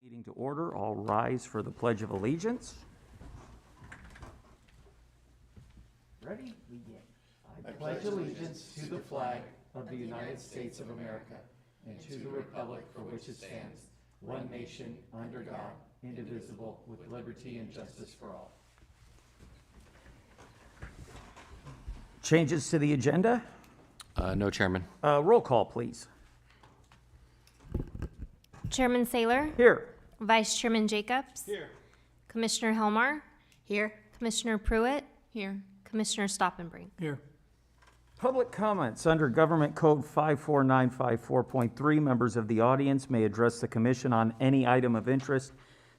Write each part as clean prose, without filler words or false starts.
Meeting to order. All rise for the Pledge of Allegiance. Ready? Begin. I pledge allegiance to the flag of the United States of America and to the republic for which it stands, one nation, under God, indivisible, with liberty and justice for all. Changes to the agenda? No, Chairman. Roll call, please. Chairman Saylor, Here. Vice Chairman Jacobs. Here. Commissioner Helmar, Here. Commissioner Pruitt, Here. Commissioner Stoppenbrink. Here. Public comments under Government Code 54954.3. Members of the audience may address the commission on any item of interest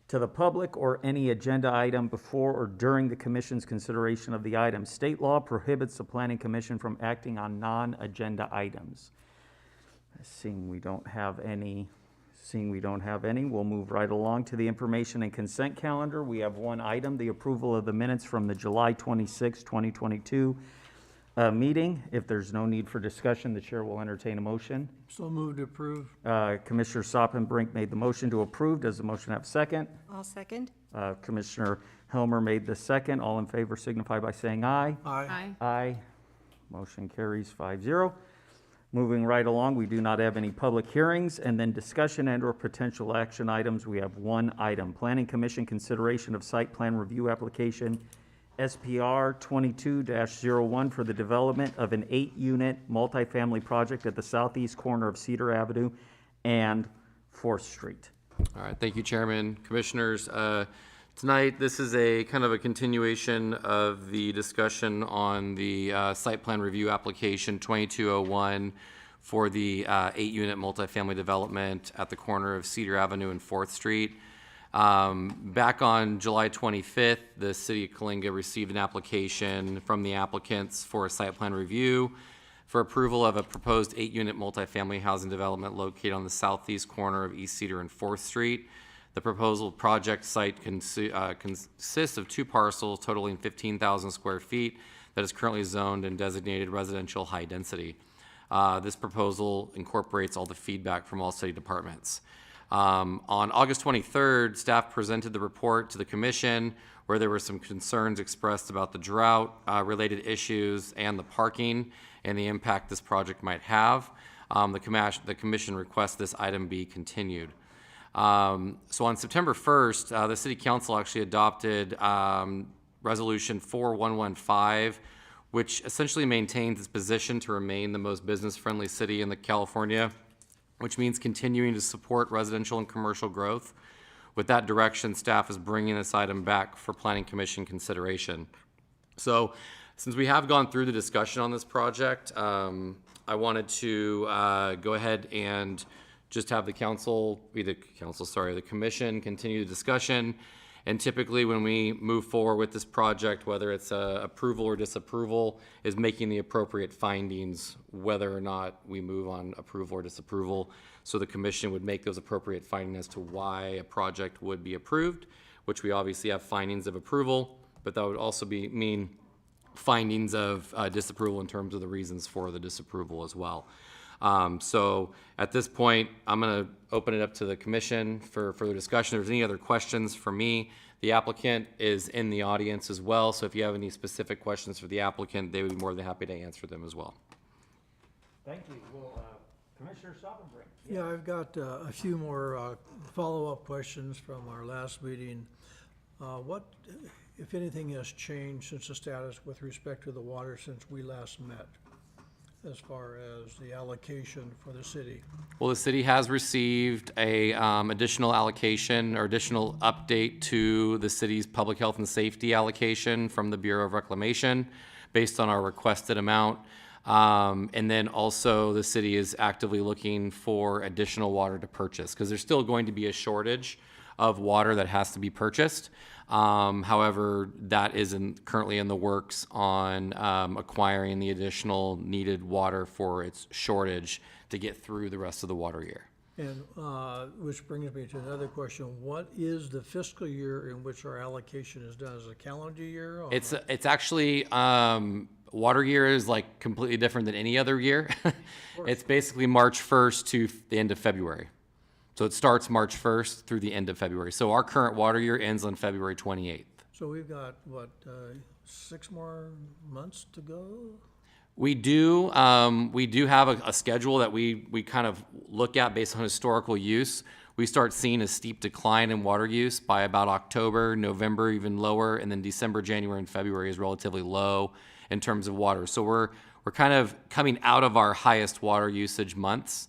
to the public or any agenda item before or during the commission's consideration of the item. State law prohibits the Planning Commission from acting on non-agenda items. Seeing we don't have any, we'll move right along to the information and consent calendar. We have one item, the approval of the minutes from the July 26, 2022 meeting. If there's no need for discussion, the chair will entertain a motion. So moved to approve. Commissioner Stoppenbrink made the motion to approve. Does the motion have a second? I'll second. Commissioner Helmer made the second. All in favor signify by saying aye. Aye. Aye. Motion carries 5-0. Moving right along, we do not have any public hearings, and then discussion and/or potential action items. We have one item. Planning Commission consideration of site plan review application SPR 22-01 for the development of an 8-unit multifamily project at the southeast corner of Cedar Avenue and 4th Street. All right, thank you, Chairman. Commissioners, tonight this is a kind of a continuation of the discussion on the site plan review application 2201 for the 8-unit multifamily development at the corner of Cedar Avenue and 4th Street. Back on July 25th, the City of Coalinga received an application from the applicants for a site plan review for approval of a proposed 8-unit multifamily housing development located on the southeast corner of East Cedar and 4th Street. The proposal project site consists of 2 parcels totaling 15,000 square feet that is currently zoned and designated residential high density. This proposal incorporates all the feedback from all city departments. On August 23rd, staff presented the report to the commission where there were some concerns expressed about the drought related issues and the parking and the impact this project might have. The commission requests this item be continued. So on September 1st, the City Council actually adopted Resolution 4115, which essentially maintains its position to remain the most business-friendly city in California, which means continuing to support residential and commercial growth. With that direction, staff is bringing this item back for Planning Commission consideration. So since we have gone through the discussion on this project, I wanted to go ahead and just have the commission continue the discussion. And typically when we move forward with this project, whether it's approval or disapproval, is making the appropriate findings whether or not we move on approval or disapproval. So the commission would make those appropriate findings as to why a project would be approved, which we obviously have findings of approval, but that would also mean findings of disapproval in terms of the reasons for the disapproval as well. So at this point, I'm going to open it up to the commission for further discussion. If there's any other questions for me, the applicant is in the audience as well. So if you have any specific questions for the applicant, they would be more than happy to answer them as well. Thank you. Well, Commissioner Stoppenbrink. Yeah, I've got a few more follow-up questions from our last meeting. What, if anything, has changed since the status with respect to the water since we last met, as far as the allocation for the city? Well, the city has received a additional allocation or additional update to the city's public health and safety allocation from the Bureau of Reclamation based on our requested amount. And then also the city is actively looking for additional water to purchase because there's still going to be a shortage of water that has to be purchased. However, that is currently in the works on acquiring the additional needed water for its shortage to get through the rest of the water year. And which brings me to another question. What is the fiscal year in which our allocation is done? Is it a calendar year? Or It's actually water year is like completely different than any other year. It's basically March 1st to the end of February. So it starts March 1st through the end of February. So our current water year ends on February 28th. So we've got, what, 6 more months to go? We do have a schedule that we kind of look at based on historical use. We start seeing a steep decline in water use by about October, November, even lower, and then December, January, and February is relatively low in terms of water. So we're kind of coming out of our highest water usage months,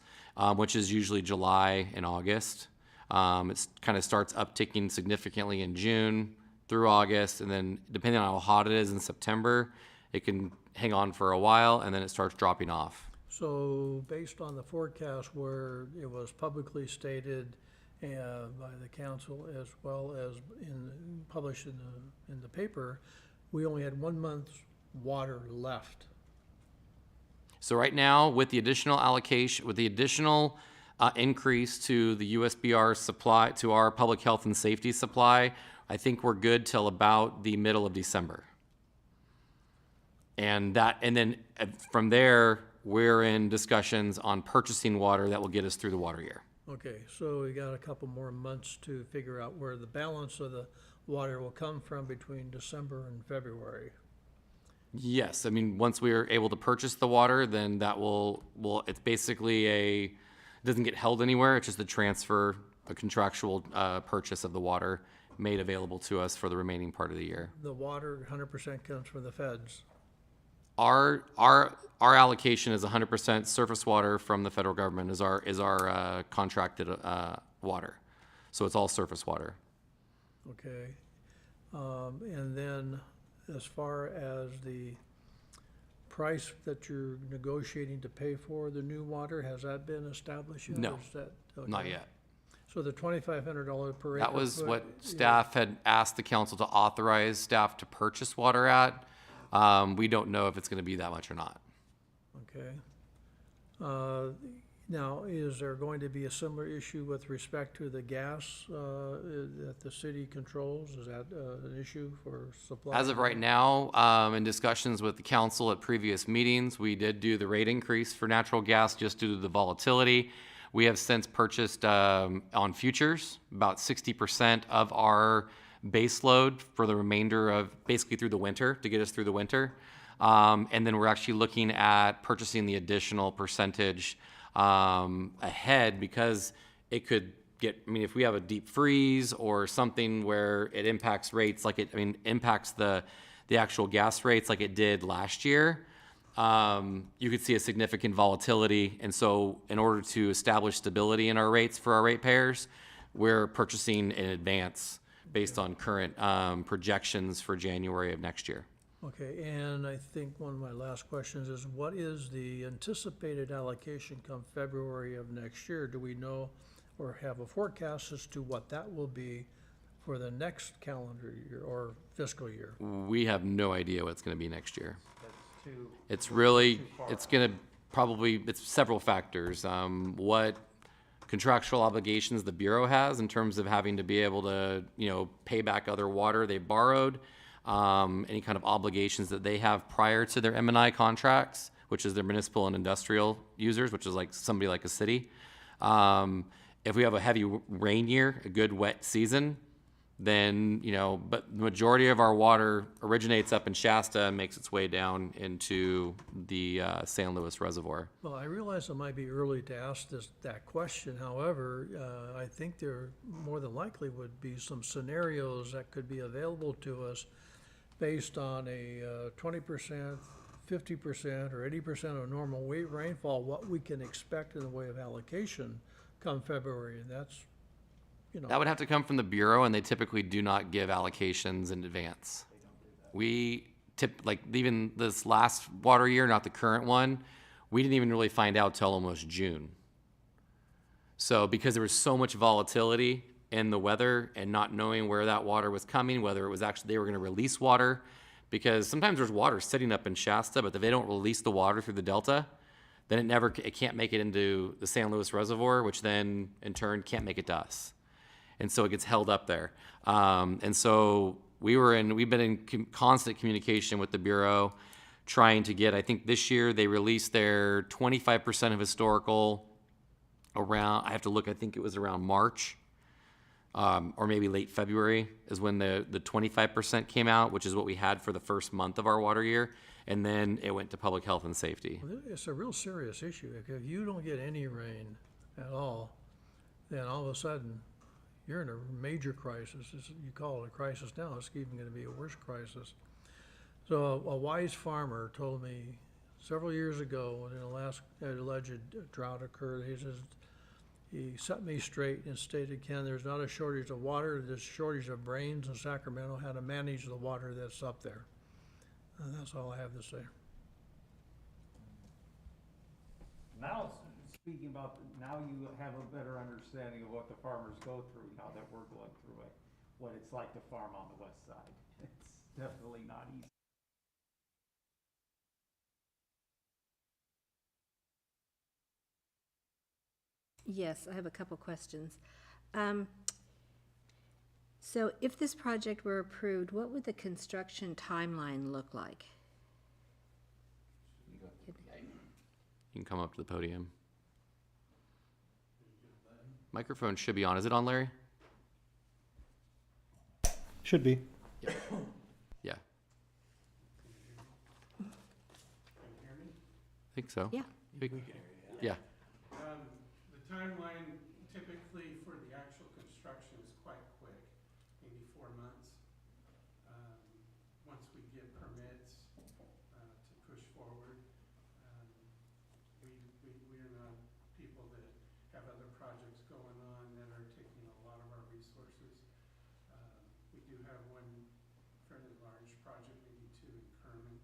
which is usually July and August. It kind of starts upticking significantly in June through August, and then depending on how hot it is in September, it can hang on for a while, and then it starts dropping off. So based on the forecast where it was publicly stated by the council as well as published in the paper, we only had 1 month's water left. So right now, with the additional allocation, with the additional increase to the USBR supply, to our public health and safety supply, I think we're good till about the middle of December. And then from there, we're in discussions on purchasing water that will get us through the water year. Okay, so we got a couple more months to figure out where the balance of the water will come from between December and February. Yes, I mean, once we are able to purchase the water, then that will, it's basically it doesn't get held anywhere. It's just a transfer, a contractual purchase of the water made available to us for the remaining part of the year. The water 100% comes from the feds. Our allocation is 100% surface water from the federal government is our contracted water. So it's all surface water. Okay. And then as far as the price that you're negotiating to pay for the new water, has that been established yet? No, Or is that- Not okay. yet. So the $2,500 per acre That was foot what is- staff had asked the council to authorize staff to purchase water at. We don't know if it's going to be that much or not. Okay. Now, is there going to be a similar issue with respect to the gas that the city controls? Is that an issue for supply? As of right now, in discussions with the council at previous meetings, we did do the rate increase for natural gas just due to the volatility. We have since purchased on futures about 60% of our base load for the remainder of basically through the winter to get us through the winter. And then we're actually looking at purchasing the additional percentage ahead because it could get, I mean, if we have a deep freeze or something where it impacts rates like impacts the actual gas rates like it did last year, you could see a significant volatility. And so in order to establish stability in our rates for our ratepayers, we're purchasing in advance based on current projections for January of next year. Okay, and I think one of my last questions is, what is the anticipated allocation come February of next year? Do we know or have a forecast as to what that will be for the next calendar year or fiscal year? We have no idea what it's going to be next year. That's too, It's really, it's going to probably, it's several factors. What contractual obligations the Bureau has in terms of having to be able to, pay back other water they borrowed, any kind of obligations that they have prior to their M&I contracts, which is their municipal and industrial users, which is like somebody like a city. If we have a heavy rain year, a good wet season, then, but the majority of our water originates up in Shasta and makes its way down into the San Luis Reservoir. Well, I realize it might be early to ask that question. However, I think there more than likely would be some scenarios that could be available to us based on a 20%, 50%, or 80% of normal rainfall, what we can expect in the way of allocation come February, and that's, That would have to come from the Bureau, and they typically do not give allocations in advance. Even this last water year, not the current one, we didn't even really find out till almost June. So because there was so much volatility in the weather and not knowing where that water was coming, whether it was actually they were going to release water, because sometimes there's water sitting up in Shasta, but if they don't release the water through the Delta, then it can't make it into the San Luis Reservoir, which then in turn can't make it to us. And so it gets held up there. And so we've been in constant communication with the Bureau, trying to get, I think this year they released their 25% of historical around, I have to look, I think it was around March, or maybe late February is when the 25% came out, which is what we had for the first month of our water year. And then it went to public health and safety. It's a real serious issue. If you don't get any rain at all, then all of a sudden, you're in a major crisis. You call it a crisis now, it's even gonna be a worse crisis. So a wise farmer told me several years ago, when the last alleged drought occurred, he says, he set me straight and stated, Ken, there's not a shortage of water, there's a shortage of brains in Sacramento, how to manage the water that's up there. And that's all I have to say. Now, speaking about, now you have a better understanding of what the farmers go through now that we're going through it, what it's like to farm on the west side. It's definitely not easy. Yes, I have a couple questions. So if this project were approved, what would the construction timeline look like? You can come up to the podium. Microphone should be on. Is it on, Larry? Should be. Yeah. I think so. Yeah. Yeah. The timeline typically for the actual construction is quite quick, maybe 4 months. Once we get permits to push forward, we're not people that have other projects going on that are taking a lot of our resources. We do have one fairly large project, maybe 2 in Kerman,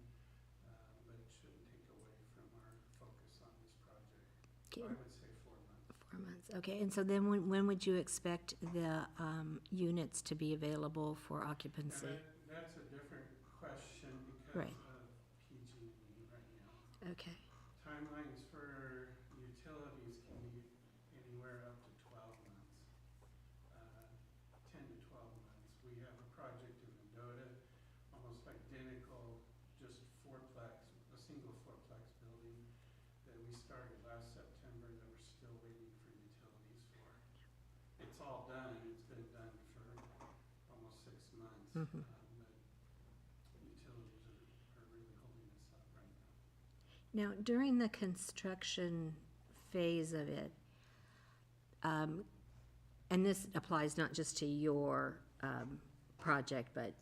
but it shouldn't take away from our focus on this project. So I would say 4 months. 4 months, okay. And so then when would you expect the units to be available for occupancy? And that's a different question because Right. of PG&E right now. Okay, Timelines for utilities can be anywhere up to 12 months, 10 to 12 months. We have a project in Mendota, almost identical, just fourplex, a single fourplex building that we started last September that we're still waiting for utilities for. It's all done, it's been done for almost 6 months, but utilities are really holding us up right now. now during the construction phase of it, and this applies not just to your project, but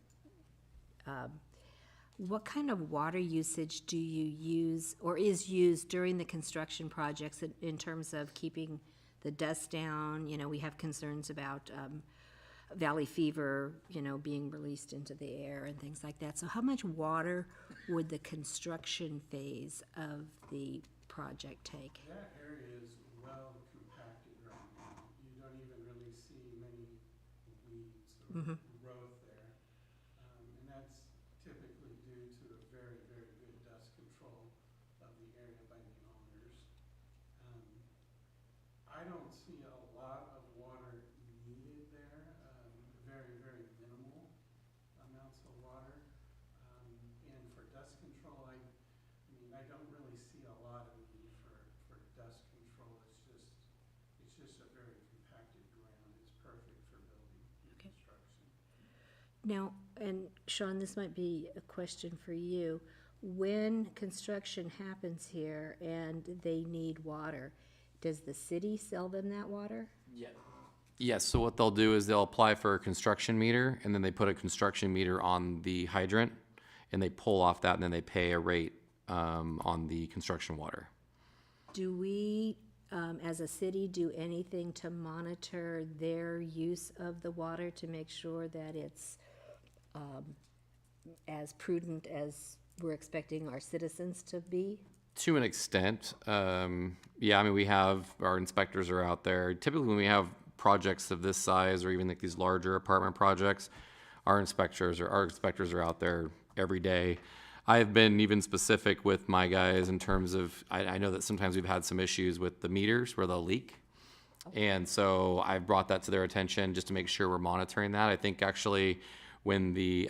what kind of water usage do you use or is used during the construction projects in terms of keeping the dust down? You know, we have concerns about valley fever, you know, being released into the air and things like that. So how much water would the construction phase of the project take? That area is well compacted right now. You don't even really see many weeds or growth there. And that's typically due to a very, very good dust control of the area by the owners. I don't see a lot of water needed there, very, very minimal amounts of water. And for dust control, I mean, I don't really see a lot of need for dust control. It's just a very compacted ground. It's perfect for building and Okay. construction. Now, and Sean, this might be a question for you. When construction happens here and they need water, does the city sell them that water? Yes, so what they'll do is they'll apply for a construction meter, and then they put a construction meter on the hydrant, and they pull off that, and then they pay a rate on the construction water. Do we, as a city, do anything to monitor their use of the water to make sure that it's as prudent as we're expecting our citizens to be? To an extent, yeah, I mean, we have, our inspectors are out there. Typically, when we have projects of this size, or even like these larger apartment projects, our inspectors are out there every day. I've been even specific with my guys in terms of, I know that sometimes we've had some issues with the meters where they'll leak. And so I've brought that to their attention just to make sure we're monitoring that. I think actually when the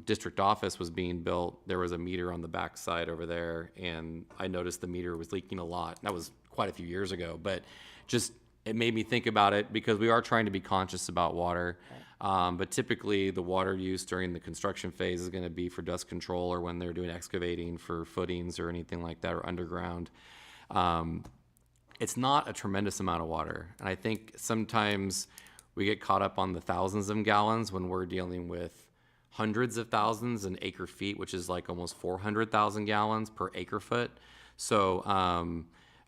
district office was being built, there was a meter on the backside over there, and I noticed the meter was leaking a lot. That was quite a few years ago, but just, it made me think about it because we are trying to be conscious about water. But typically, the water use during the construction phase is gonna be for dust control or when they're doing excavating for footings or anything like that, or underground. It's not a tremendous amount of water. And I think sometimes we get caught up on the thousands of gallons when we're dealing with hundreds of thousands and acre feet, which is like almost 400,000 gallons per acre foot. So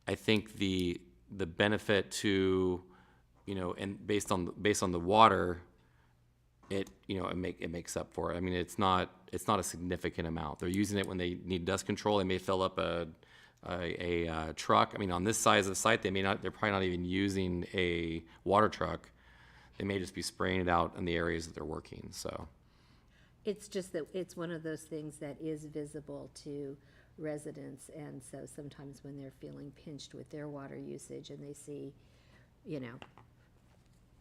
I think the benefit to, and based on the water, it makes up for it. I mean, it's not a significant amount. They're using it when they need dust control. They may fill up a truck. I mean, on this size of the site, they're probably not even using a water truck. They may just be spraying it out in the areas that they're working, so. It's just that it's one of those things that is visible to residents, and so sometimes when they're feeling pinched with their water usage and they see,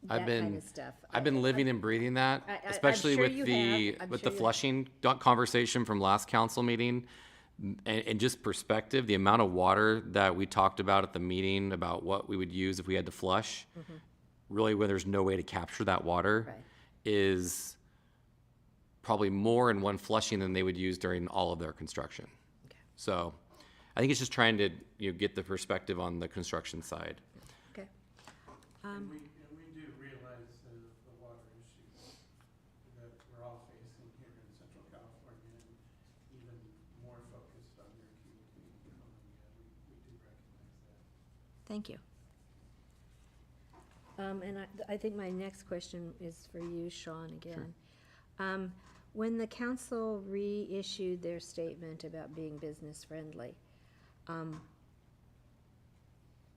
that kind of stuff. I've been living and breathing that, I'm especially sure with you the have. I'm with sure the you flushing conversation from last council meeting, and just perspective, the amount of water that we talked about at the meeting about what we would use if we had to flush, really where there's no way to capture that water, Right. is probably more in one flushing than they would use during all of their construction. Okay. So, I think it's just trying to get the perspective on the construction side. Okay. And we do realize the water issues that we're all facing here in Central California, and even more focused on your community in Columbia. We do recognize that. Thank you. And I think my next question is for you, Sean, again. When the council reissued their statement about being business-friendly,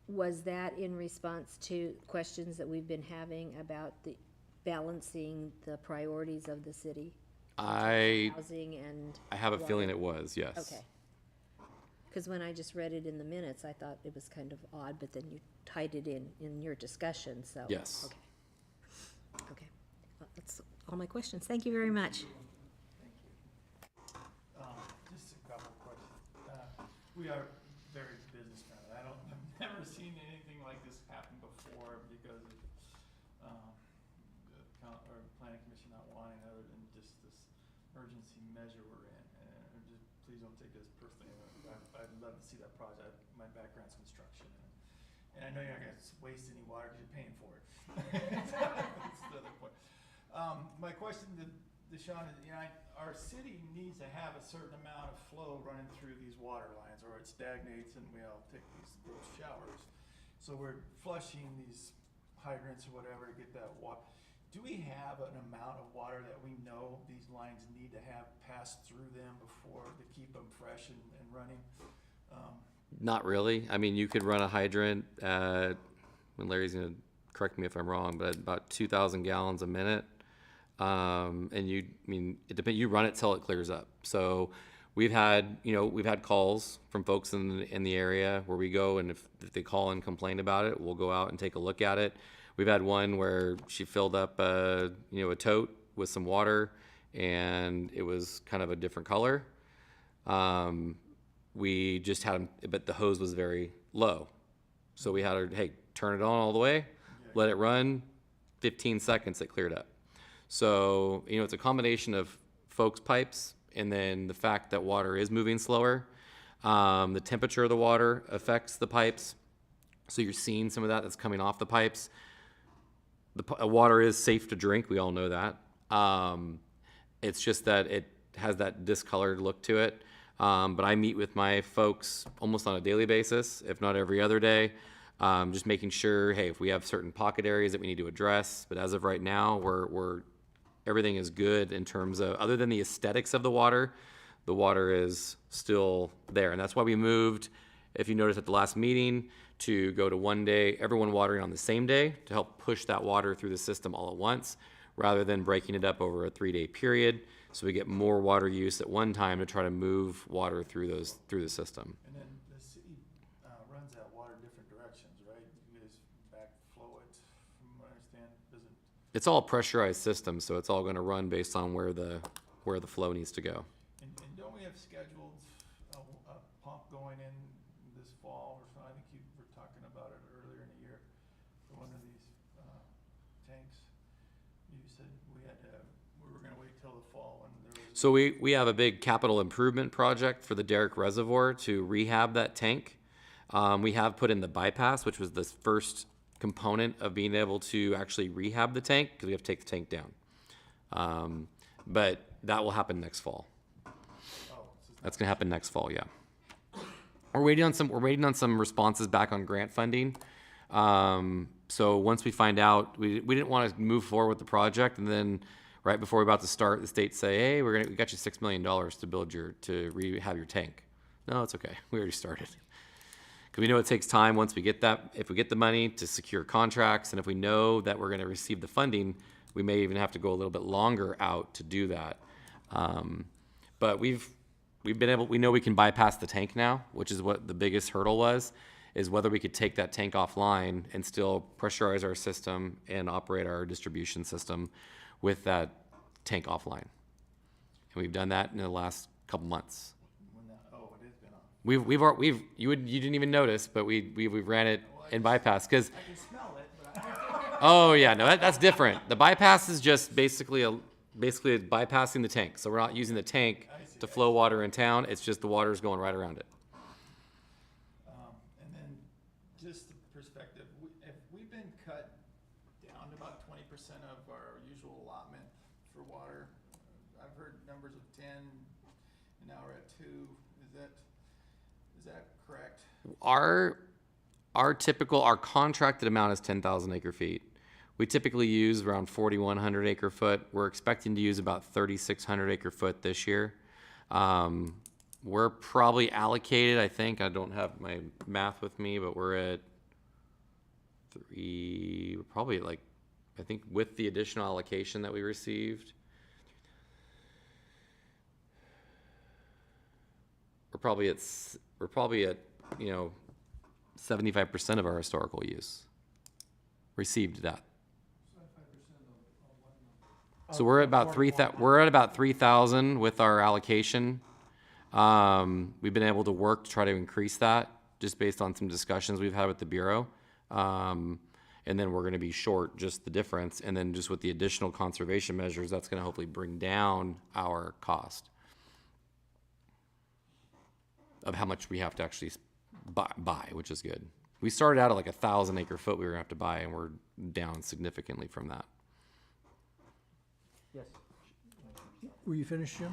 was that in response to questions that we've been having about the balancing the priorities of the city? I Housing and. have a feeling water? it was, yes. Okay. Because when I just read it in the minutes, I thought it was kind of odd, but then you tied it in your discussion, so. Yes. Okay. Okay. Well, that's all my questions. Thank you very much. Just a couple of questions. We are very business friendly. I've never seen anything like this happen before because of, the planning commission not wanting other than just this emergency measure we're in. And just, please don't take this personally. I'd love to see that project. My background's construction. And I know you're not gonna waste any water because you're paying for it. That's the other point. My question to Sean is, our city needs to have a certain amount of flow running through these water lines, or it stagnates and we all take those showers. So we're flushing these hydrants or whatever to get that water. Do we have an amount of water that we know these lines need to have passed through them before to keep them fresh and running? Not really. I mean, you could run a hydrant at, and Larry's gonna correct me if I'm wrong, but at about 2,000 gallons a minute. And it depends, you run it till it clears up. So we've had calls from folks in the area where we go, and if they call and complain about it, we'll go out and take a look at it. We've had one where she filled up a tote with some water, and it was kind of a different color. We just had, but the hose was very low. So we had her, hey, turn it on all the way, let it run, 15 seconds, it cleared up. So, it's a combination of folks' pipes and then the fact that water is moving slower. The temperature of the water affects the pipes. So you're seeing some of that's coming off the pipes. The water is safe to drink, we all know that. It's just that it has that discolored look to it. But I meet with my folks almost on a daily basis, if not every other day, just making sure, hey, if we have certain pocket areas that we need to address. But as of right now, everything is good in terms of, other than the aesthetics of the water is still there. And that's why we moved, if you noticed at the last meeting, to go to one day, everyone watering on the same day to help push that water through the system all at once, rather than breaking it up over a 3-day period. So we get more water use at one time to try to move water through the system. And then the city runs that water different directions, right? You guys backflow it, from what I understand, does it? It's all pressurized system, so it's all gonna run based on where the flow needs to go. And don't we have scheduled a pump going in this fall or something? I think you were talking about it earlier in the year. said we were gonna wait till the fall when there was. So we have a big capital improvement project for the Derrick Reservoir to rehab that tank. We have put in the bypass, which was the first component of being able to actually rehab the tank, because we have to take the tank down. But that will happen next fall. That's gonna happen next fall, yeah. We're waiting on some responses back on grant funding. So once we find out, we didn't want to move forward with the project, and then right before we're about to start, the state say, hey, we got you $6 million to rehab your tank. No, it's okay. We already started. Because we know it takes time once we get that, if we get the money to secure contracts, and if we know that we're going to receive the funding, we may even have to go a little bit longer out to do that. But we know we can bypass the tank now, which is what the biggest hurdle was, is whether we could take that tank offline and still pressurize our system and operate our distribution system with that tank offline. And we've done that in the last couple months. It has been off. You didn't even notice, but we ran it in bypass, because I can smell it, but I. oh yeah, no, that's different. The bypass is just basically bypassing the tank. So we're not using the tank to flow water in town. It's just the water's going right around it. And then, just the perspective, have we been cut down to about 20% of our usual allotment for water? I've heard numbers of 10, and now we're at 2. Is that correct? Our contracted amount is 10,000 acre feet. We typically use around 4,100 acre foot. We're expecting to use about 3,600 acre foot this year. We're probably allocated, I think, I don't have my math with me, but we're at probably like, I think with the additional allocation that we received, we're probably at 75% of our historical use received that. So we're at about 3,000 with our allocation. We've been able to work to try to increase that just based on some discussions we've had with the Bureau. And then we're gonna be short just the difference. And then just with the additional conservation measures, that's gonna hopefully bring down our cost of how much we have to actually buy, which is good. We started out at like 1,000 acre foot we were gonna have to buy, and we're down significantly from that. Yes. Were you finished, Jim?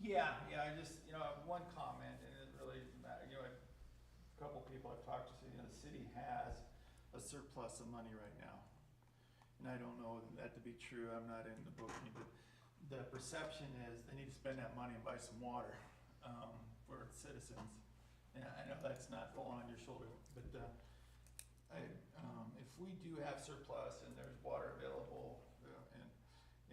Yeah, I just, one comment, and it really doesn't matter, a couple people I've talked to, the city has a surplus of money right now. And I don't know that to be true, I'm not in the booking, but the perception is they need to spend that money and buy some water, for citizens. And I know that's not falling on your shoulder, but, if we do have surplus and there's water available,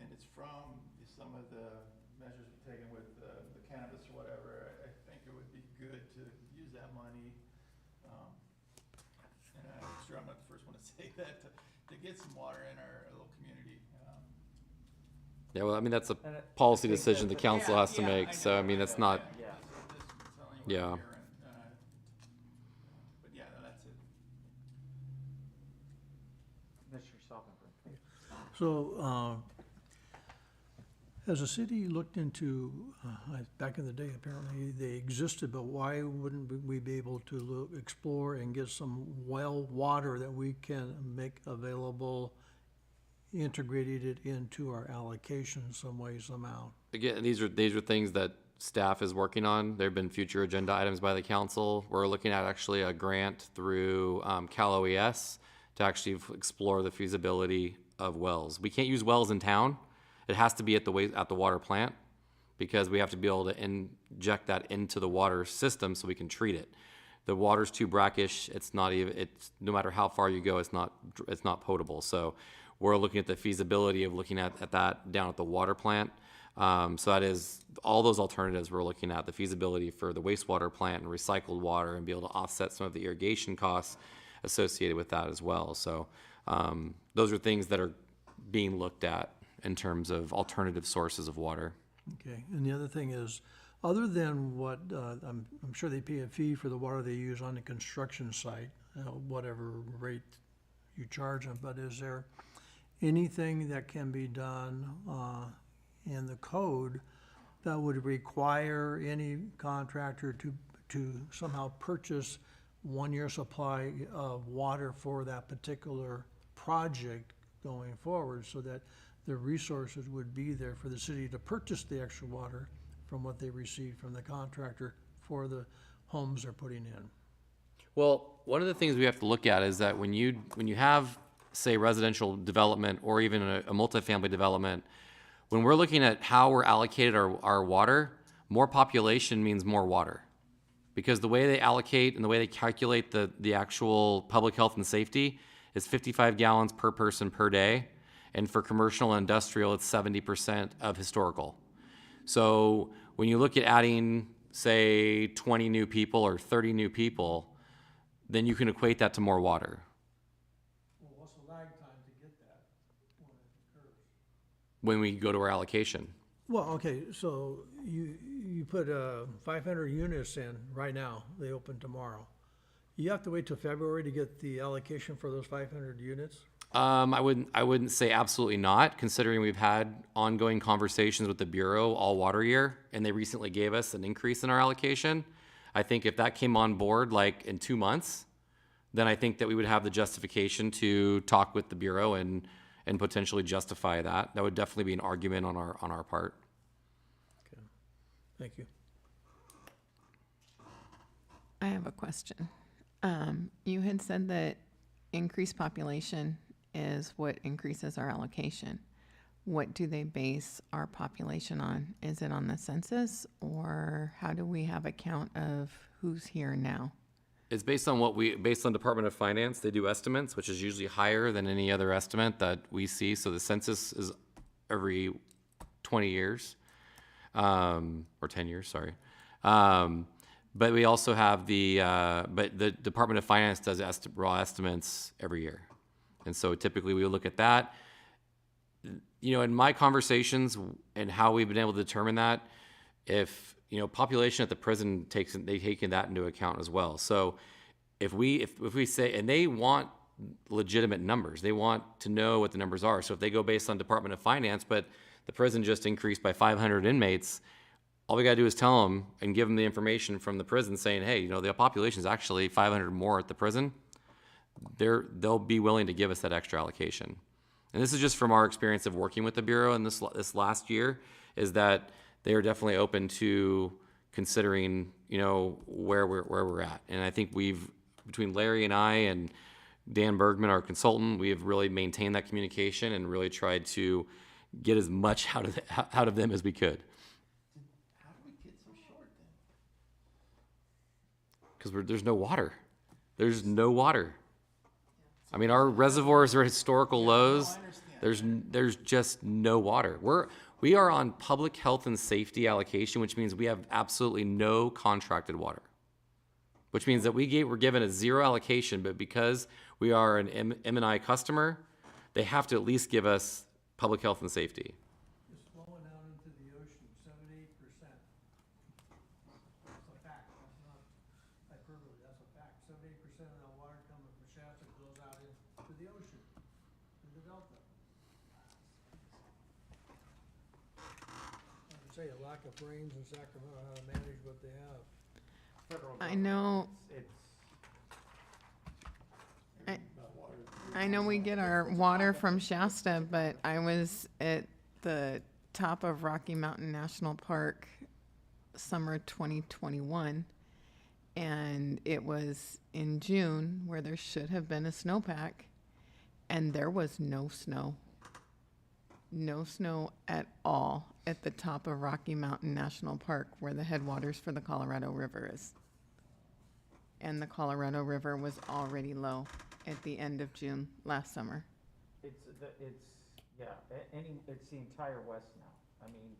and it's from some of the measures we've taken with the cannabis or whatever, I think it would be good to use that money. And I'm sure I'm not the first one to say that, to get some water in our little community. Yeah, well, I mean, that's a policy decision the council has to make, so I mean, that's not, yeah. But yeah, no, that's it. Mr. Stoppenbrink. So, has the city looked into, back in the day, apparently they existed, but why wouldn't we be able to explore and get some well water that we can make available, integrated it into our allocation some way, somehow? Again, these are things that staff is working on. There have been future agenda items by the council. We're looking at actually a grant through Cal OES to actually explore the feasibility of wells. We can't use wells in town. It has to be at the water plant, because we have to be able to inject that into the water system so we can treat it. The water's too brackish. It's no matter how far you go, it's not potable. So we're looking at the feasibility of looking at that down at the water plant. So that is all those alternatives we're looking at, the feasibility for the wastewater plant and recycled water, and be able to offset some of the irrigation costs associated with that as well. So those are things that are being looked at in terms of alternative sources of water. Okay, and the other thing is, other than what, I'm sure they pay a fee for the water they use on the construction site, whatever rate you charge them, but is there anything that can be done in the code that would require any contractor to somehow purchase 1 year supply of water for that particular project going forward, so that the resources would be there for the city to purchase the extra water from what they received from the contractor for the homes they're putting in. Well, one of the things we have to look at is that when you have, say, residential development or even a multifamily development, when we're looking at how we're allocated our water, more population means more water. Because the way they allocate and the way they calculate the actual public health and safety is 55 gallons per person per day. And for commercial and industrial, it's 70% of historical. So when you look at adding, say, 20 new people or 30 new people, then you can equate that to more water. Well, what's the lag time to get that when it occurs? When we go to our allocation. Well, okay, so you put 500 units in right now, they open tomorrow. You have to wait till February to get the allocation for those 500 units? I wouldn't say absolutely not, considering we've had ongoing conversations with the Bureau all water year, and they recently gave us an increase in our allocation. I think if that came on board like in 2 months, then I think that we would have the justification to talk with the Bureau and potentially justify that. That would definitely be an argument on our part. Okay, thank you. I have a question. You had said that increased population is what increases our allocation. What do they base our population on? Is it on the census, or how do we have a count of who's here now? It's based on based on Department of Finance. They do estimates, which is usually higher than any other estimate that we see. So the census is every 20 years, or 10 years, sorry. But we also have but the Department of Finance does raw estimates every year. And so typically we would look at that. You know, in my conversations and how we've been able to determine that, if, you know, population at the prison they take that into account as well. So if we say, and they want legitimate numbers, they want to know what the numbers are. So if they go based on Department of Finance, but the prison just increased by 500 inmates, all we gotta do is tell them and give them the information from the prison saying, hey, you know, the population is actually 500 more at the prison. They'll be willing to give us that extra allocation. And this is just from our experience of working with the Bureau in this last year, is that they are definitely open to considering, you know, where we're at. And I think between Larry and I and Dan Bergman, our consultant, we have really maintained that communication and really tried to get as much out of them as we could. How do we get so short then? Because there's no water. There's no water. I mean, our reservoirs are historical lows. There's just no water. We are on public health and safety allocation, which means we have absolutely no contracted water. Which means that we're given a zero allocation, but because we are an M&I customer, they have to at least give us public health and safety. It's flowing out into the ocean, 7-8%. That's a fact, that's not hyperbole, that's a fact. 78% of the water coming from Shasta goes out into the ocean, in the Delta. I would say a lack of brains in Sacramento, how to manage what they have. I know, I know we get our water from Shasta, but I was at the top of Rocky Mountain National Park summer 2021, and it was in June where there should have been a snowpack, and there was no snow. No snow at all at the top of Rocky Mountain National Park, where the headwaters for the Colorado River is. And the Colorado River was already low at the end of June last summer. It's the entire west now. I mean,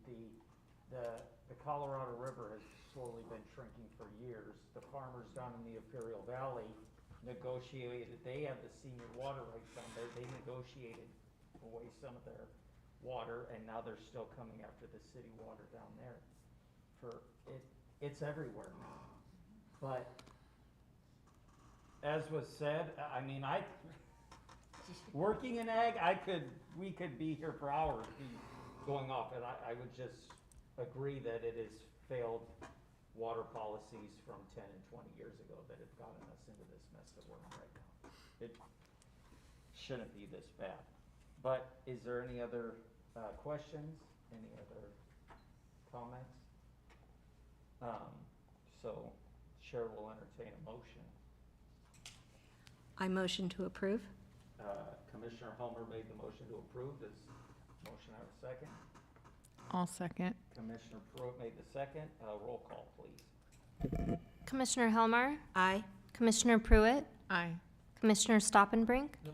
the Colorado River has slowly been shrinking for years. The farmers down in the Imperial Valley negotiated, they have the senior water rights down there. They negotiated away some of their water, and now they're still coming after the city water down there. It's everywhere now. But as was said, I mean, Working in ag, we could be here for hours going off, and I would just agree that it is failed water policies from 10 and 20 years ago that have gotten us into this mess that we're in right now. It shouldn't be this bad. But is there any other questions? Any other comments? So Chair will entertain a motion. I motion to approve. Commissioner Helmer made the motion to approve. Does motion have a second? I'll second. Commissioner Pruitt made the second. Roll call, please. Commissioner Helmer, Aye. Commissioner Pruitt, Aye. Commissioner Stoppenbrink, No.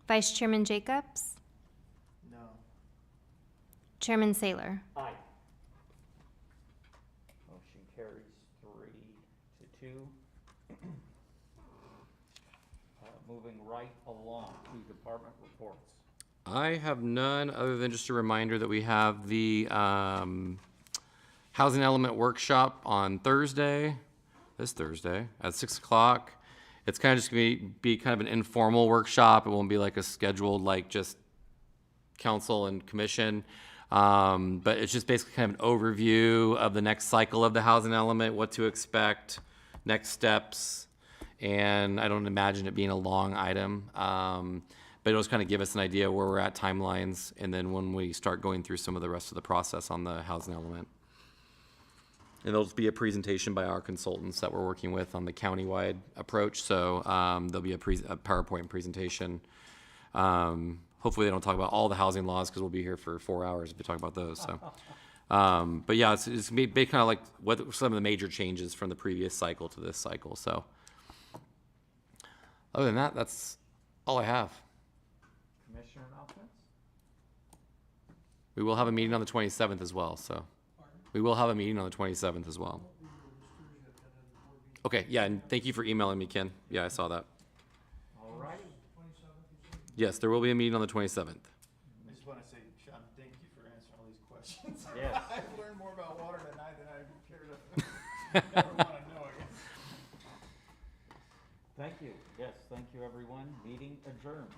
Vice Chairman Jacobs, No. Chairman Saylor. Aye. Motion carries 3-2. Moving right along to department reports. I have none other than just a reminder that we have the Housing Element Workshop on Thursday, this Thursday, at 6 o'clock. It's kind of just going to be kind of an informal workshop. It won't be like a scheduled, like just council and commission. But it's just basically kind of an overview of the next cycle of the Housing Element, what to expect, next steps. And I don't imagine it being a long item. But it'll just kind of give us an idea where we're at timelines, and then when we start going through some of the rest of the process on the Housing Element. And there'll just be a presentation by our consultants that we're working with on the countywide approach, so there'll be a PowerPoint presentation. Hopefully they don't talk about all the housing laws, because we'll be here for 4 hours if we talk about those, so. But yeah, it's gonna be kind of like what some of the major changes from the previous cycle to this cycle, so. Other than that, that's all I have. Commissioner announcements? We will have a meeting on the 27th as well, so. We will have a meeting on the 27th as well. Okay, yeah, and thank you for emailing me, Ken. Yeah, I saw that. All righty. Yes, there will be a meeting on the 27th. I just want to say, Sean, thank you for answering all these questions. Yes. I've learned more about water tonight than I care to ever want to know again. Thank you. Yes, thank you, everyone. Meeting adjourned.